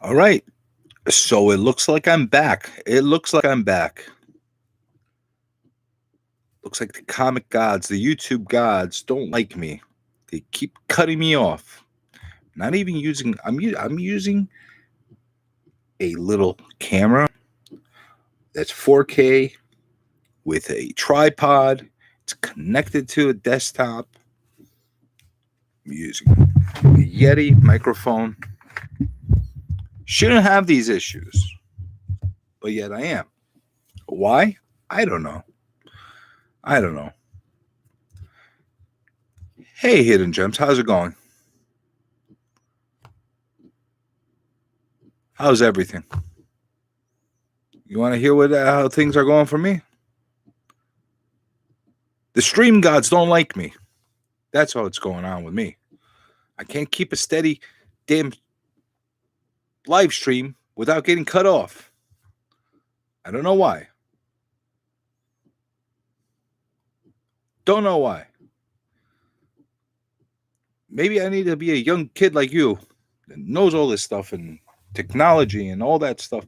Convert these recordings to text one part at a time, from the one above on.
All right. So it looks like I'm back. It looks like I'm back. Looks like the comic gods, the YouTube gods don't like me. They keep cutting me off. Not even using I'm using a little camera that's 4K with a tripod. It's connected to a desktop. I'm using a Yeti microphone. Shouldn't have these issues, but yet I am. Why? I don't know. I don't know. Hey, Hidden Gems, how's it going? How's everything? You want to hear how things are going for me? The stream gods don't like me. That's what's going on with me. I can't keep a steady damn live stream without getting cut off. I don't know why. Don't know why. Maybe I need to be a young kid like you that knows all this stuff and technology and all that stuff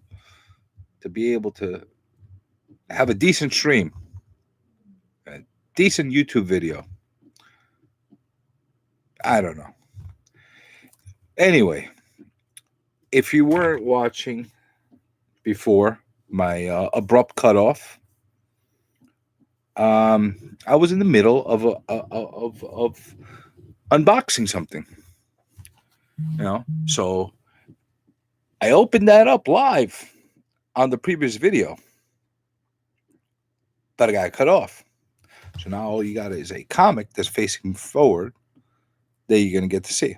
to be able to have a decent stream, a decent YouTube video. I don't know. Anyway, if you weren't watching before my abrupt cutoff, I was in the middle of unboxing something. So I opened that up live on the previous video, but I got cut off. So now all you got is a comic that's facing forward that you're gonna get to see.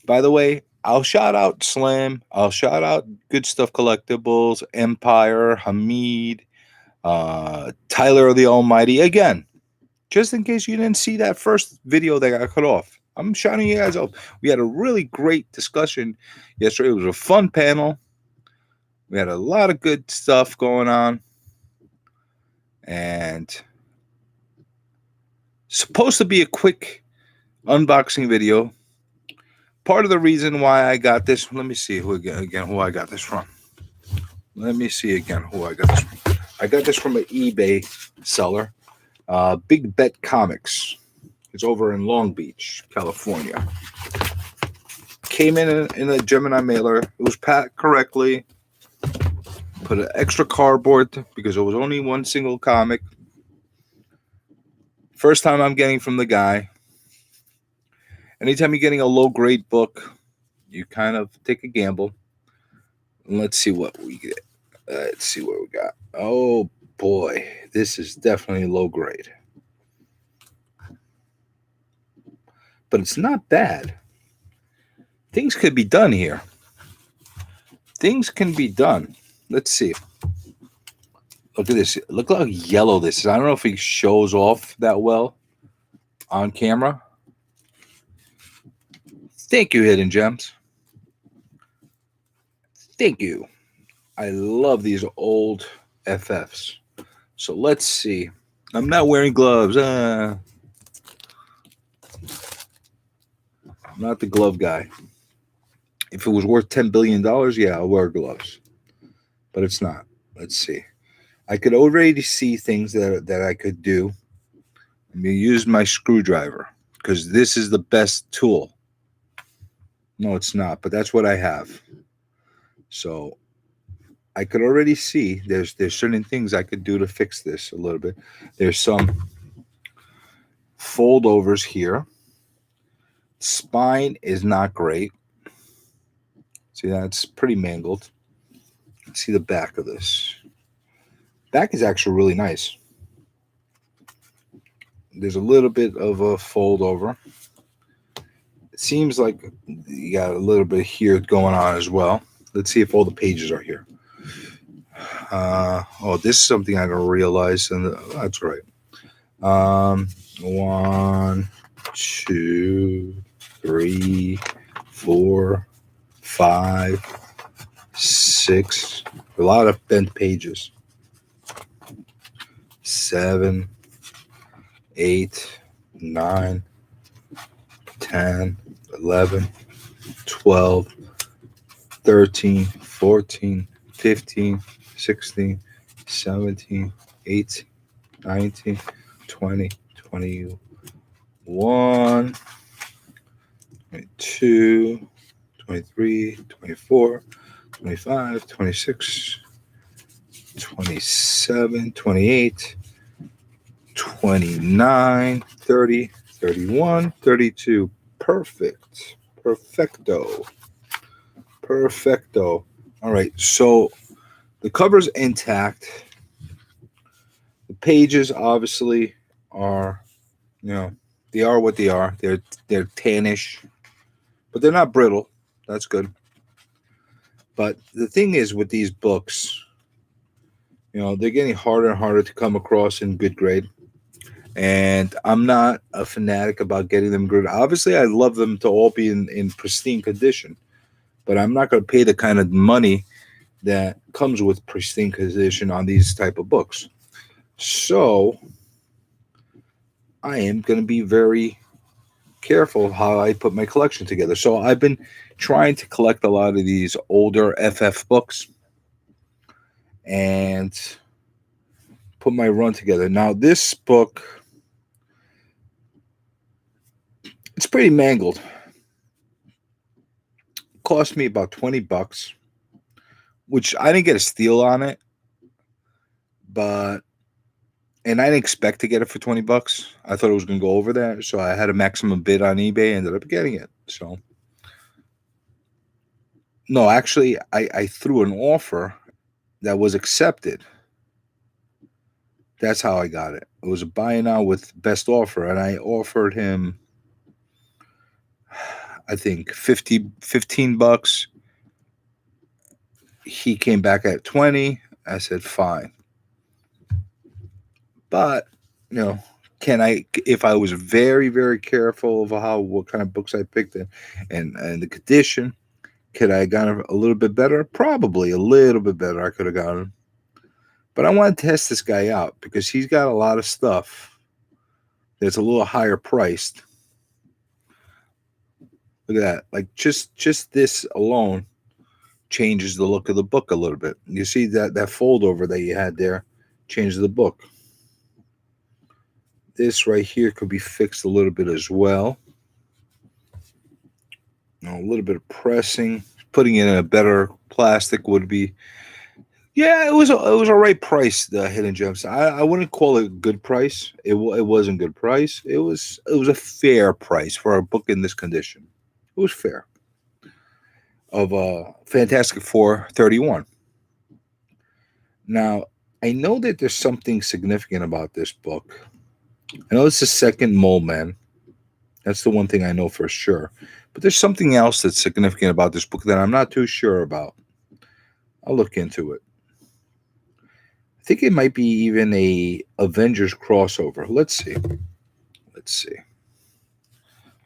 By the way, I'll shout out Slam. I'll shout out Good Stuff Collectibles, Empire, Hamid, Tyler the Almighty again. Just in case you didn't see that first video that got cut off, I'm shouting you guys out. We had a really great discussion yesterday. It was a fun panel. We had a lot of good stuff going on. And supposed to be a quick unboxing video. Part of the reason why I got this, let me see who I got this from. Let me see again who I got this from. I got this from an eBay seller, Big Bet Comics. It's over in Long Beach, California. Came in a Gemini mailer. It was packed correctly. Put an extra cardboard because it was only one single comic. First time I'm getting from the guy. Anytime you're getting a low grade book, you kind of take a gamble. Let's see what we get. Let's see what we got. Oh boy, this is definitely low grade. But it's not bad. Things could be done here. Things can be done. Let's see. Look at this. Look how yellow this is. I don't know if it shows off that well on camera. Thank you, Hidden Gems. Thank you. I love these old FFs. So let's see. I'm not wearing gloves. I'm not the glove guy. If it was worth $10 billion, yeah, I'll wear gloves. But it's not. Let's see. I could already see things that I could do. I'm going to use my screwdriver because this is the best tool. No, it's not, but that's what I have. So I could already see there's certain things I could do to fix this a little bit. There's some foldovers here. Spine is not great. See, that's pretty mangled. See the back of this. Back is actually really nice. There's a little bit of a fold over. It seems like you got a little bit here going on as well. Let's see if all the pages are here. This is something I don't realize, and that's right. 1, 2, 3, 4, 5, 6. A lot of bent pages. 7, 8, 9, 10, 11, 12, 13, 14, 15, 16, 17, 18, 19, 20, 21, 22, 23, 24, 25, 26, 27, 28, 29, 30, 31, 32. Perfect. Perfecto. Perfecto. All right. So the cover's intact. The pages obviously are, they are what they are. They're tannish, but they're not brittle. That's good. But the thing is with these books, they're getting harder and harder to come across in good grade. And I'm not a fanatic about getting them good. Obviously, I love them to all be in pristine condition, but I'm not going to pay the kind of money that comes with pristine condition on these type of books. So I am going to be very careful how I put my collection together. So I've been trying to collect a lot of these older FF books and put my run together. Now, this book, it's pretty mangled. It cost me about $20, which I didn't get a steal on it, and I didn't expect to get it for $20. I thought it was going to go over that, so I had a maximum bid on eBay. Ended up getting it. So, no, actually, I threw an offer that was accepted. That's how I got it. It was a buy now with best offer, and I offered him, I think, $15. He came back at 20. I said, fine. But, can I, if I was very, very careful of what kind of books I picked and the condition, could I have gotten a little bit better? Probably a little bit better I could have gotten. But I want to test this guy out because he's got a lot of stuff that's a little higher priced. Look at that. Like just this alone changes the look of the book a little bit. You see that fold over that you had there changes the book. This right here could be fixed a little bit as well. A little bit of pressing. Putting it in a better plastic would be. Yeah, it was a right price. The Hidden Gems. I wouldn't call it a good price. It wasn't good price. It was a fair price for a book in this condition. It was fair. Of Fantastic Four 31. Now I know that there's something significant about this book. I know it's the second Mole Man. That's the one thing I know for sure. But there's something else that's significant about this book that I'm not too sure about. I'll look into it. I think it might be even a Avengers crossover. Let's see.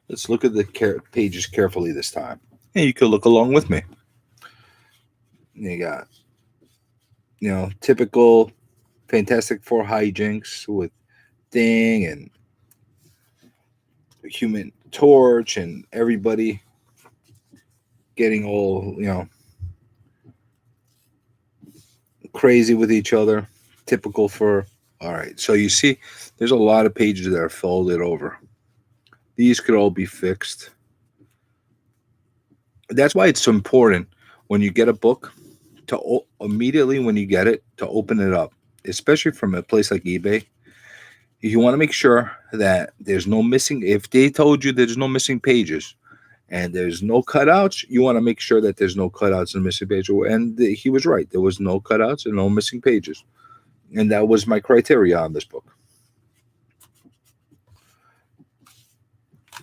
Let's look at the pages carefully this time. And you could look along with me. You got, typical Fantastic Four hijinks with Thing and Human Torch and everybody getting all, crazy with each other. Typical for, all right. So you see, there's a lot of pages that are folded over. These could all be fixed. That's why it's so important when you get a book to immediately when you get it to open it up, especially from a place like eBay. You want to make sure that there's no missing. If they told you there's no missing pages and there's no cutouts, you want to make sure that there's no cutouts and missing pages. And he was right. There was no cutouts and no missing pages. And that was my criteria on this book.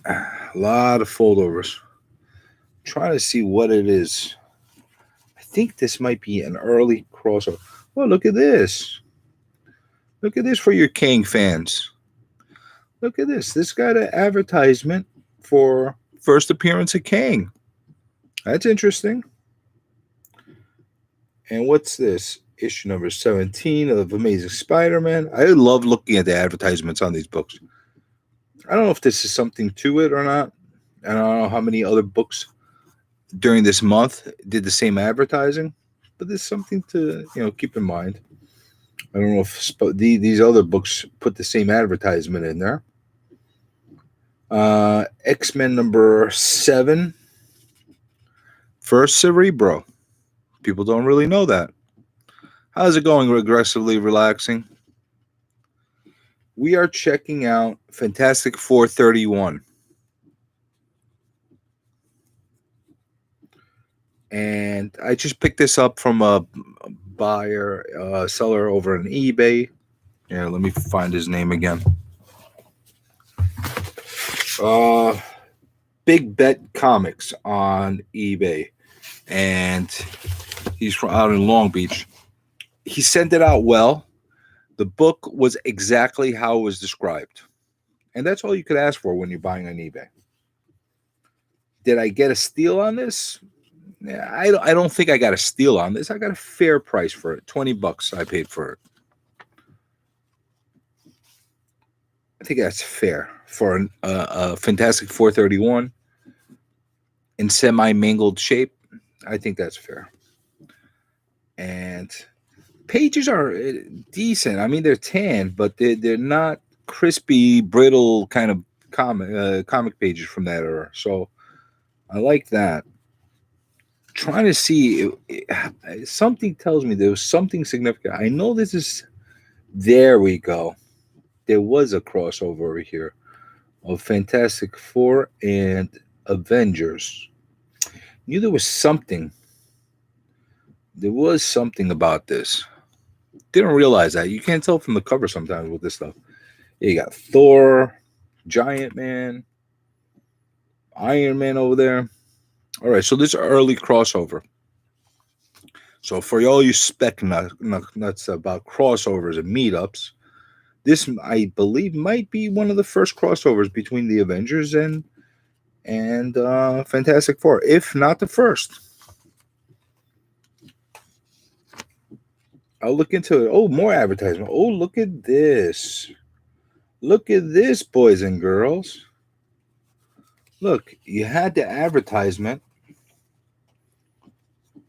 A lot of foldovers. Trying to see what it is. I think this might be an early crossover. Oh, look at this. Look at this for your Kang fans. Look at this. This got an advertisement for first appearance of Kang. That's interesting. And what's this? Issue number 17 of Amazing Spider-Man. I love looking at the advertisements on these books. I don't know if this is something to it or not. I don't know how many other books during this month did the same advertising, but there's something to keep in mind. I don't know if these other books put the same advertisement in there. X-Men number 7, First Cerebro. People don't really know that. How's it going? Regressively relaxing. We are checking out Fantastic Four 31. And I just picked this up from a seller over on eBay. Yeah, let me find his name again. Big Bet Comics on eBay. And he's from out in Long Beach. He sent it out well. The book was exactly how it was described. And that's all you could ask for when you're buying on eBay. Did I get a steal on this? Yeah, I don't think I got a steal on this. I got a fair price for it. $20 I paid for it. I think that's fair for a Fantastic 431 in semi-mangled shape. I think that's fair. And pages are decent. I mean, they're tan, but they're not crispy, brittle kind of comic pages from that era. So I like that. Trying to see, something tells me there was something significant. I know this is. There we go. There was a crossover over here of Fantastic Four and Avengers. Knew there was something. There was something about this. Didn't realize that. You can't tell from the cover sometimes with this stuff. You got Thor, Giant Man, Iron Man over there. All right, so this is early crossover. So for all you spec nuts about crossovers and meetups, this I believe might be one of the first crossovers between the Avengers and Fantastic Four, if not the first. I'll look into it. Oh, more advertisement. Oh, look at this. Look at this, boys and girls. Look, you had the advertisement.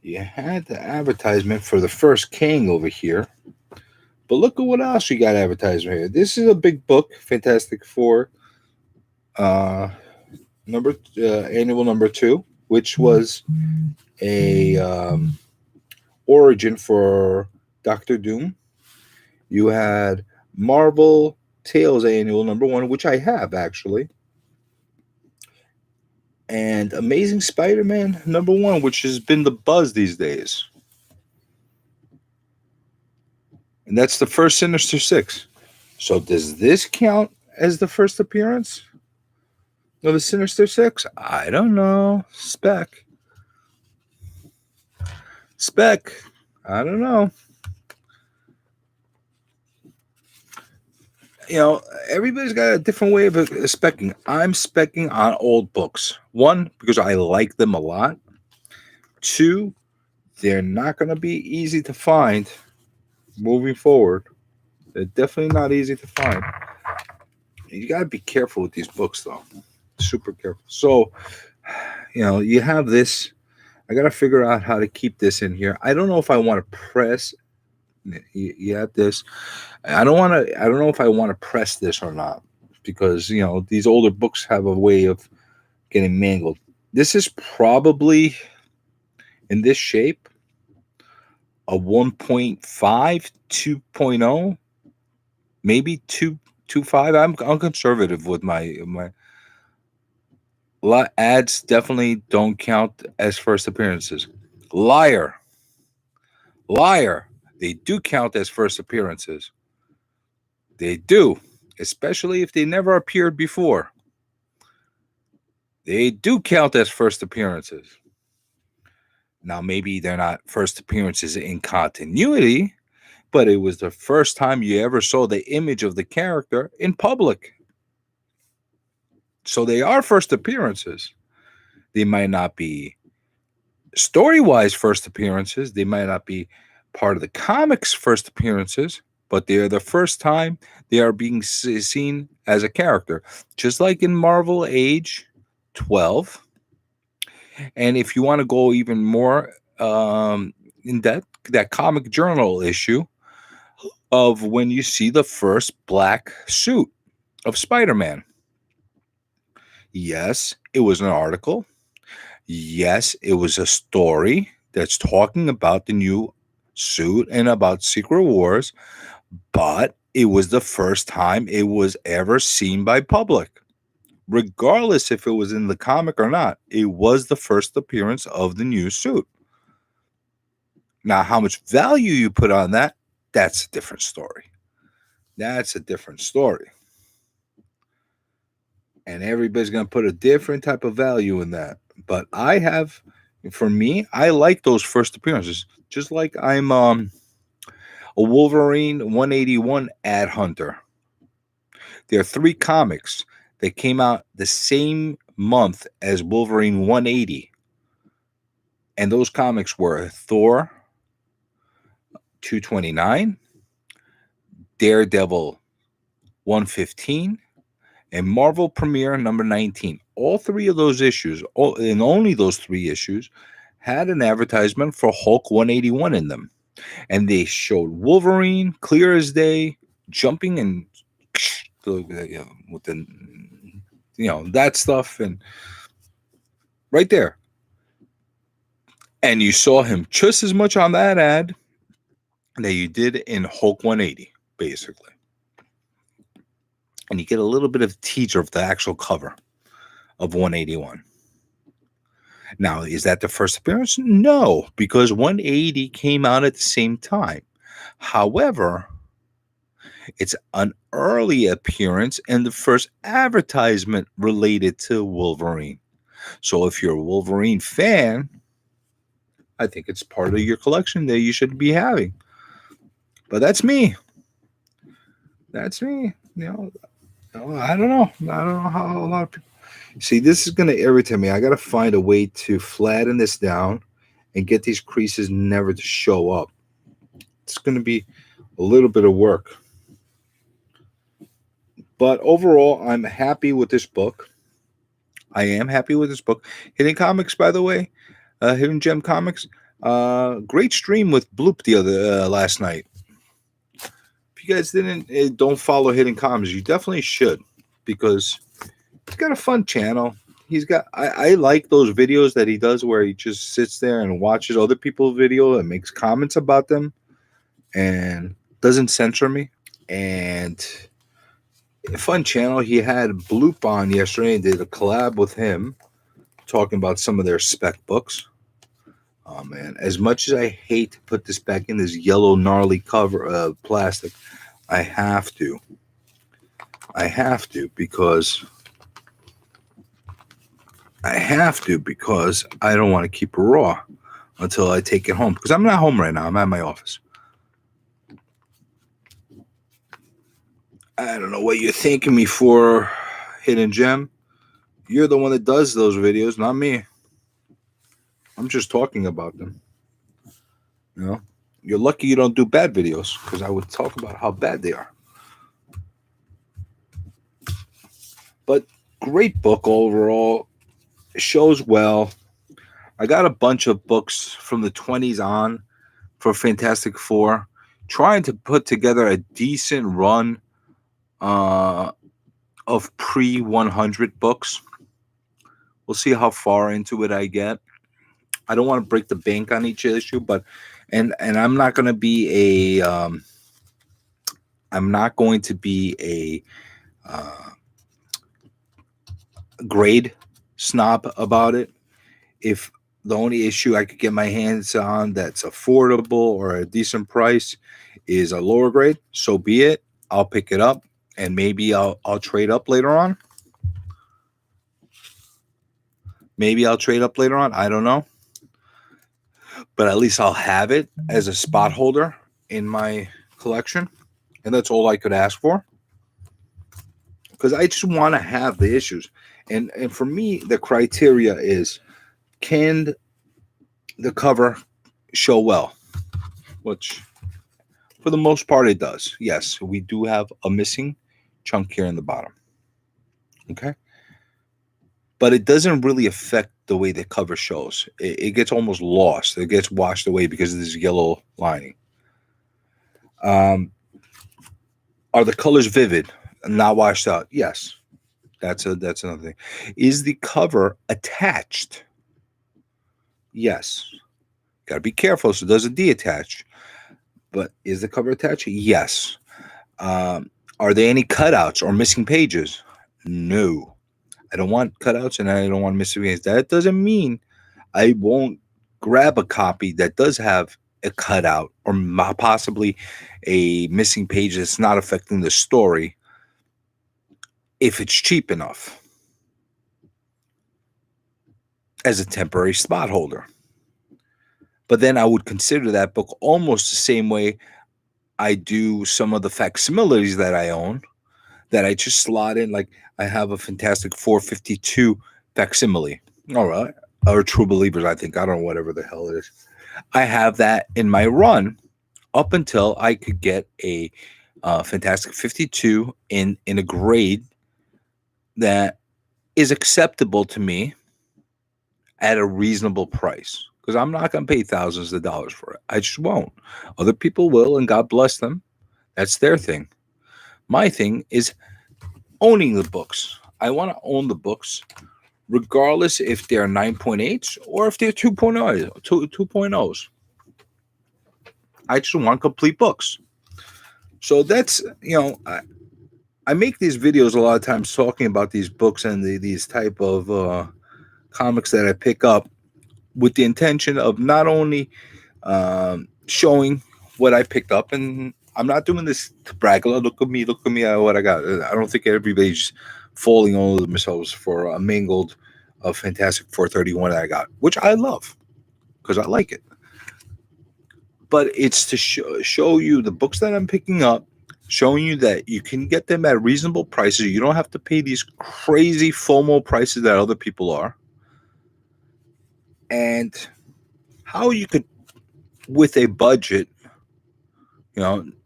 You had the advertisement for the first King over here. But look at what else you got advertised right here. This is a big book, Fantastic Four, annual number 2, which was a origin for Doctor Doom. You had Marvel Tales annual number 1, which I have actually, and Amazing Spider-Man number 1, which has been the buzz these days. And that's the first Sinister Six. So does this count as the first appearance of the Sinister Six? I don't know. Spec. I don't know. Everybody's got a different way of specking. I'm specking on old books. 1, because I like them a lot. 2, they're not going to be easy to find moving forward. They're definitely not easy to find. You got to be careful with these books, though. Super careful. So, you have this. I got to figure out how to keep this in here. I don't know if I want to press. You have this. I don't know if I want to press this or not, because these older books have a way of getting mangled. This is probably in this shape a 1.5, 2.0, maybe 2.5. I'm conservative with my ads. Definitely don't count as first appearances. Liar. They do count as first appearances. They do, especially if they never appeared before. They do count as first appearances. Now, maybe they're not first appearances in continuity, but it was the first time you ever saw the image of the character in public. So they are first appearances. They might not be story-wise first appearances. They might not be part of the comics' first appearances, but they are the first time they are being seen as a character. Just like in Marvel Age 12, And if you want to go even more in that comic journal issue of when you see the first black suit of Spider-Man. Yes, it was an article. Yes, it was a story that's talking about the new suit and about Secret Wars, but it was the first time it was ever seen by public. Regardless if it was in the comic or not, it was the first appearance of the new suit. Now, how much value you put on that, that's a different story. That's a different story. And everybody's going to put a different type of value in that. But for me, I like those first appearances. Just like I'm a Wolverine 181 ad hunter. There are 3 comics that came out the same month as Wolverine 180. And those comics were Thor 229, Daredevil 115, and Marvel Premiere number 19. All 3 of those issues, and only those 3 issues, had an advertisement for Hulk 181 in them. And they showed Wolverine clear as day, jumping and with the that stuff, and right there. And you saw him just as much on that ad that you did in Hulk 180, basically. And you get a little bit of a teaser of the actual cover of 181. Now, is that the first appearance? No, because 180 came out at the same time. However, it's an early appearance and the first advertisement related to Wolverine. So if you're a Wolverine fan, I think it's part of your collection that you should be having. But that's me. That's me. I don't know. I don't know how a lot of people. See, this is going to irritate me. I got to find a way to flatten this down and get these creases never to show up. It's going to be a little bit of work. But overall, I'm happy with this book. I am happy with this book. Hidden Comics, by the way, Hidden Gem Comics. Great stream with Bloop the other last night. If you guys don't follow Hidden Comics, you definitely should, because he's got a fun channel. I like those videos that he does where he just sits there and watches other people's video and makes comments about them and doesn't censor me. And a fun channel. He had Bloop on yesterday and did a collab with him talking about some of their spec books. Oh man, as much as I hate to put this back in this yellow gnarly cover plastic, I have to because I don't want to keep it raw until I take it home, because I'm not home right now. I'm at my office. I don't know what you're thanking me for, Hidden Gem. You're the one that does those videos, not me. I'm just talking about them. You're lucky you don't do bad videos, because I would talk about how bad they are. But great book overall. It shows well. I got a bunch of books from the 20s on for Fantastic Four, trying to put together a decent run of pre-100 books. We'll see how far into it I get. I don't want to break the bank on each issue, but and I'm not going to be a grade snob about it. If the only issue I could get my hands on that's affordable or a decent price is a lower grade, so be it. I'll pick it up, and maybe I'll trade up later on. I don't know. But at least I'll have it as a spot holder in my collection. And that's all I could ask for, because I just want to have the issues. And for me, the criteria is, can the cover show well? Which, for the most part, it does. Yes, we do have a missing chunk here in the bottom. Okay? But it doesn't really affect the way the cover shows. It gets almost lost. It gets washed away because of this yellow lining. Are the colors vivid, not washed out? Yes. That's another thing. Is the cover attached? Yes. Got to be careful so it doesn't detach. But is the cover attached? Yes. Are there any cutouts or missing pages? No. I don't want cutouts and I don't want missing pages. That doesn't mean I won't grab a copy that does have a cutout or possibly a missing page that's not affecting the story if it's cheap enough as a temporary spot holder. But then I would consider that book almost the same way I do some of the facsimiles that I own, that I just slot in. Like I have a Fantastic 452 facsimile. All right. Or True Believers, I think. I don't know, whatever the hell it is. I have that in my run up until I could get a Fantastic 52 in a grade that is acceptable to me at a reasonable price. Because I'm not going to pay thousands of dollars for it. I just won't. Other people will, and God bless them. That's their thing. My thing is owning the books. I want to own the books, regardless if they're 9.8s or if they're 2.0s. I just want complete books. So that's, I make these videos a lot of times talking about these books and these type of comics that I pick up with the intention of not only showing what I picked up, and I'm not doing this to brag. Look at me, what I got. I don't think everybody's falling all over themselves for a mangled Fantastic 431 that I got, which I love because I like it. But it's to show you the books that I'm picking up, showing you that you can get them at reasonable prices. You don't have to pay these crazy FOMO prices that other people are. And how you could, with a budget,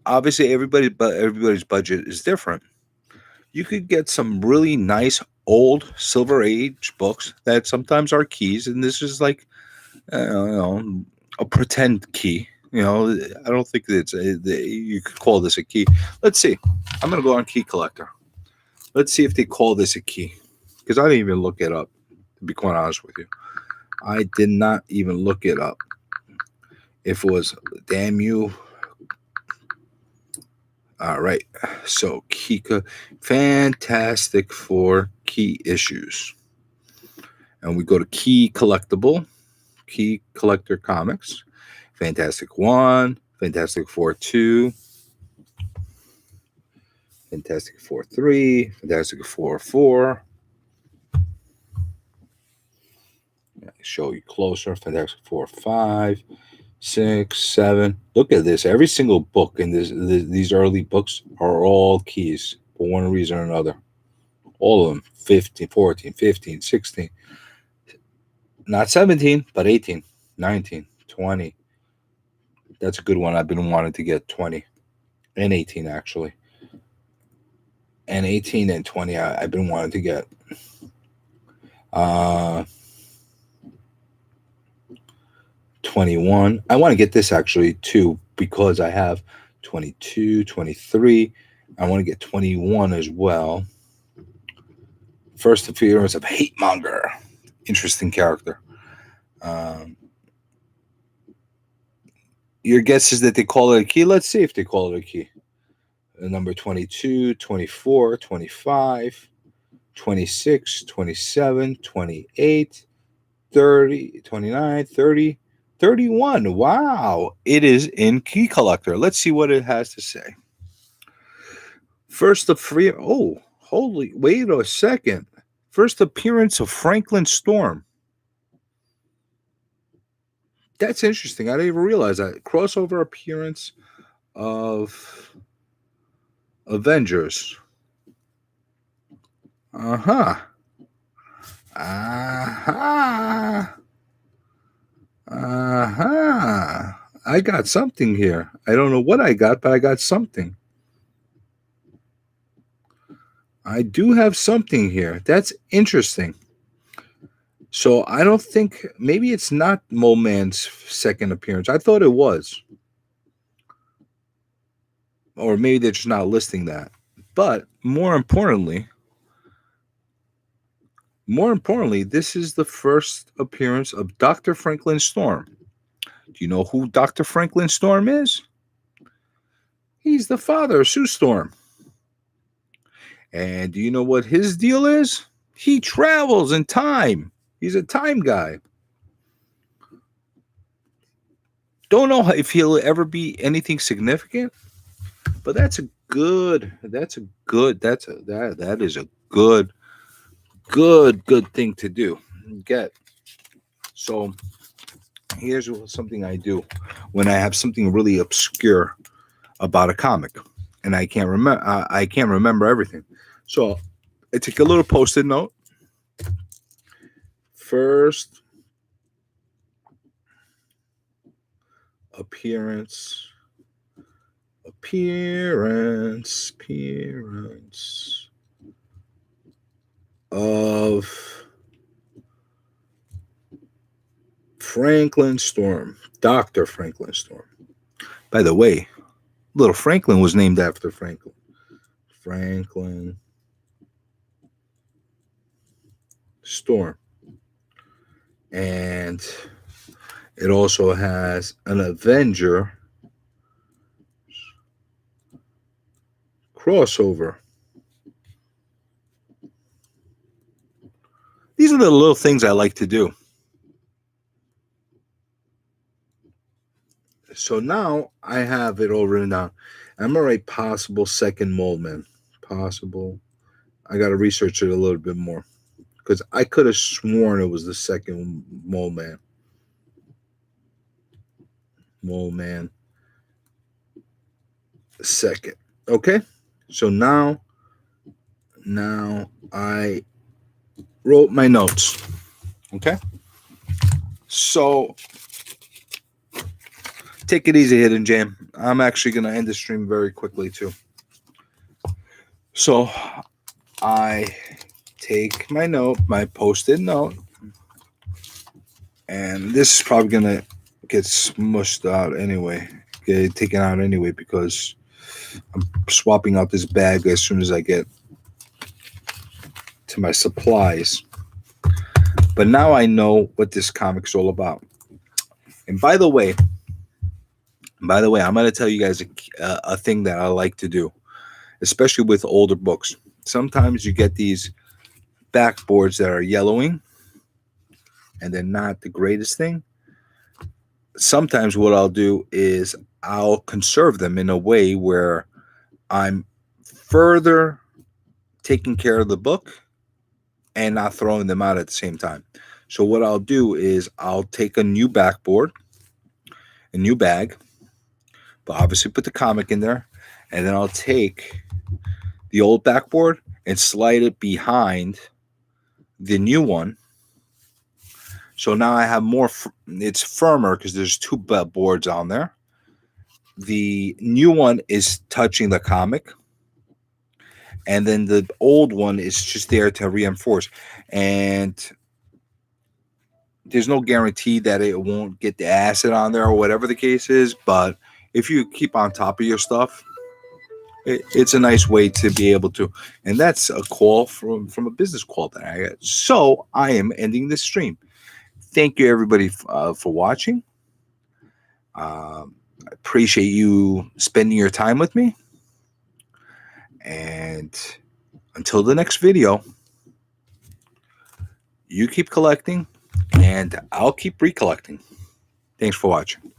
obviously everybody's budget is different. You could get some really nice old Silver Age books that sometimes are keys, and this is like, a pretend key. I don't think that you could call this a key. Let's see. I'm gonna go on Key Collector. Let's see if they call this a key, because I didn't even look it up. To be quite honest with you, I did not even look it up. If it was, damn you. All right. So Kika, Fantastic Four key issues. And we go to Key Collectible, Key Collector Comics, Fantastic 1, Fantastic Four 2, Fantastic Four 3, Fantastic Four 4. Show you closer. Fantastic Four 5, 6, 7. Look at this. Every single book in these early books are all keys for one reason or another. All of them. 15, 14, 15, 16. Not 17, but 18, 19, 20. That's a good one. I've been wanting to get 20 and 18, actually. And 18 and 20 I've been wanting to get. 21. I want to get this actually too, because I have 22, 23. I want to get 21 as well. First appearance of Hate Monger. Interesting character. Your guess is that they call it a key. Let's see if they call it a key. Number 22, 24, 25, 26, 27, 28, 30, 29, 30, 31. Wow. It is in Key Collector. Let's see what it has to say. Wait a second. First appearance of Franklin Storm. That's interesting. I didn't even realize that. Crossover appearance of Avengers. I got something here. I don't know what I got, but I got something. I do have something here. That's interesting. So I don't think, maybe it's not Mole Man's second appearance. I thought it was. Or maybe they're just not listing that. But more importantly, this is the first appearance of Dr. Franklin Storm. Do you know who Dr. Franklin Storm is? He's the father of Sue Storm. And do you know what his deal is? He travels in time. He's a time guy. Don't know if he'll ever be anything significant, but that is a good thing to do. Get. So here's something I do when I have something really obscure about a comic and I can't remember everything. So I take a little post-it note. First appearance of Franklin Storm, Dr. Franklin Storm. By the way, little Franklin was named after Franklin. Franklin Storm. And it also has an Avenger crossover. These are the little things I like to do. So now I have it all written down. I'm going to write possible second Mole Man. Possible. I got to research it a little bit more because I could have sworn it was the second Mole Man. Mole Man. Second. Okay. So now I wrote my notes. Okay. So take it easy, Hidden Jam. I'm actually going to end the stream very quickly too. So I take my note, my post-it note, and this is probably going to get smushed out anyway, get taken out anyway, because I'm swapping out this bag as soon as I get to my supplies. But now I know what this comic's all about. And by the way, I'm going to tell you guys a thing that I like to do, especially with older books. Sometimes you get these backboards that are yellowing, and they're not the greatest thing. Sometimes what I'll do is I'll conserve them in a way where I'm further taking care of the book and not throwing them out at the same time. So what I'll do is I'll take a new backboard, a new bag, but obviously put the comic in there, and then I'll take the old backboard and slide it behind the new one. So now I have more, it's firmer because there's two boards on there. The new one is touching the comic, and then the old one is just there to reinforce. And there's no guarantee that it won't get the acid on there or whatever the case is, but if you keep on top of your stuff, it's a nice way to be able to. And that's a call from a business call that I got. So I am ending this stream. Thank you, everybody, for watching. I appreciate you spending your time with me. And until the next video, you keep collecting, and I'll keep recollecting. Thanks for watching.